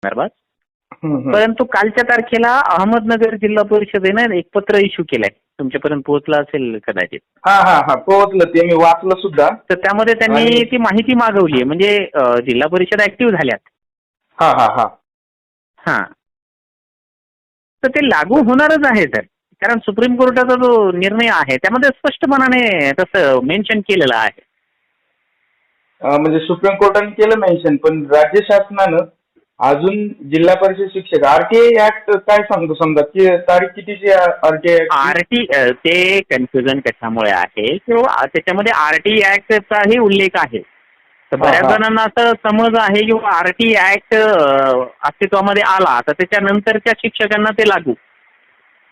संदर्भात. हम्म. परंतु कालच्या तारखेला अहमदनगर जिल्हा परिषदेनं एक पत्र इश्यू केलंय, तुमच्यापर्यंत पोहोचलं असेल कदाचित. हा हा हा पोहोचलं, ते मी वाचलं सुद्धा. तर त्यामध्ये त्यांनी आणि- ती माहिती मागवली, म्हणजे जिल्हा परिषद ऍक्टिव्ह झाल्यात. हा हा हा हा, तर ते लागू होणारच आहे सर, कारण सुप्रीम कोर्टाचा जो निर्णय आहे त्यामध्ये स्पष्टपणाने तसं मेन्शन केलेलं आहे. म्हणजे सुप्रीम कोर्टाने केलं मेन्शन, पण राज्य शासनानं अजून जिल्हा परिषद शिक्षक आरटीआय ऍक्ट काय सांगतो, समजा की तारीख कितीची आरटीआय ऍक्ट? आरटी ते कन्फ्युजन कशामुळे आहे किंवा त्याच्यामध्ये आरटी ऍक्टचाही उल्लेख आहे. तर बऱ्याच जणांना असं समज आहे की आरटी ऍक्ट अस्तित्वामध्ये आला तर त्याच्यानंतरच्या शिक्षकांना ते लागू.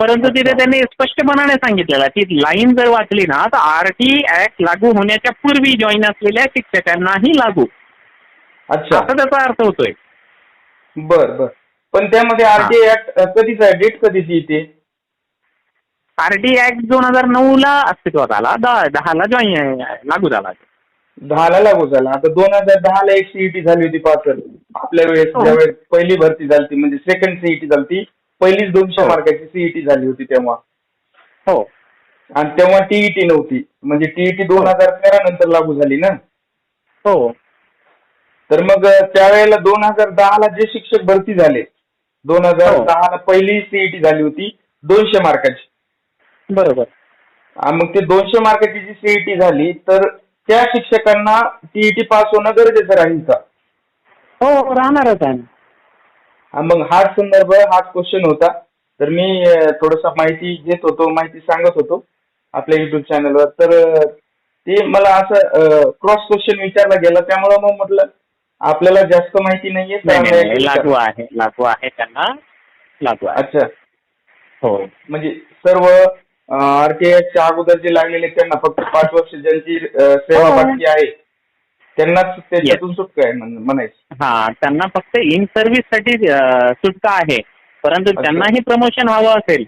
परंतु तिथे त्यांनी स्पष्टपणाने सांगितलेलं, ती लाईन जर वाचली ना तर आरटी ऍक्ट लागू होण्याच्या पूर्वी जॉईन असलेल्या शिक्षकांनाही लागू, अच्छा, असा त्याचा अर्थ होतोय. बर बर. पण त्यामध्ये आरटीआय ऍक्ट कधीच आहे, डेट कधीची येते? आरटी ऍक्ट 2009 अस्तित्वात आला, 10 जॉईन लागू झाला. 10 लागू झाला. आता 2010 एक सीईटी झाली होती पास. आपल्या वेळेस ज्यावेळेस पहिली भरती झाली म्हणजे सेकंड सीईटी झाली, पहिलीच 200 मार्काची सीईटी झाली होती तेव्हा. हो, आणि तेव्हा टीईटी नव्हती, म्हणजे टीईटी 2013 नंतर लागू झाली ना. हो. तर मग त्यावेळेला 2010 जे शिक्षक भरती झाले, 2010 पहिली सीईटी झाली होती 200 मार्काची. बरोबर. मग ते 200 मार्काची जी सीईटी झाली, तर त्या शिक्षकांना टीईटी पास होणं गरजेचं राहील का? हो, राहणारच आहे. मग हाच संदर्भ, हाच क्वेश्चन होता. तर मी थोडंसं माहिती घेत होतो, माहिती सांगत होतो आपल्या युट्यूब चॅनलवर. तर ते मला असं क्रॉस क्वेश्चन विचारला गेला, त्यामुळे मग म्हटलं आपल्याला जास्त माहिती नाहीये. नाही, लागू आहे, लागू आहे, त्यांना लागू आहे. अच्छा, हो, म्हणजे सर्व आरटीआयच्या अगोदर जे लागलेले त्यांना फक्त 5 वर्ष ज्यांची सेवा बाकी आहे त्यांनाच त्याच्यातून सुटका आहे म्हणायचं. हा, त्यांना फक्त इन सर्व्हिस साठी सुटका आहे. परंतु त्यांनाही प्रमोशन व्हावं असेल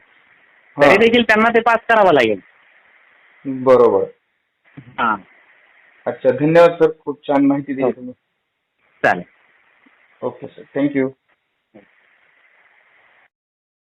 तरी देखील त्यांना ते पास करावं लागेल. बरोबर. हा, अच्छा, धन्यवाद सर, खूप छान माहिती दिली तुम्ही. चालेल. Okay sir, thank you.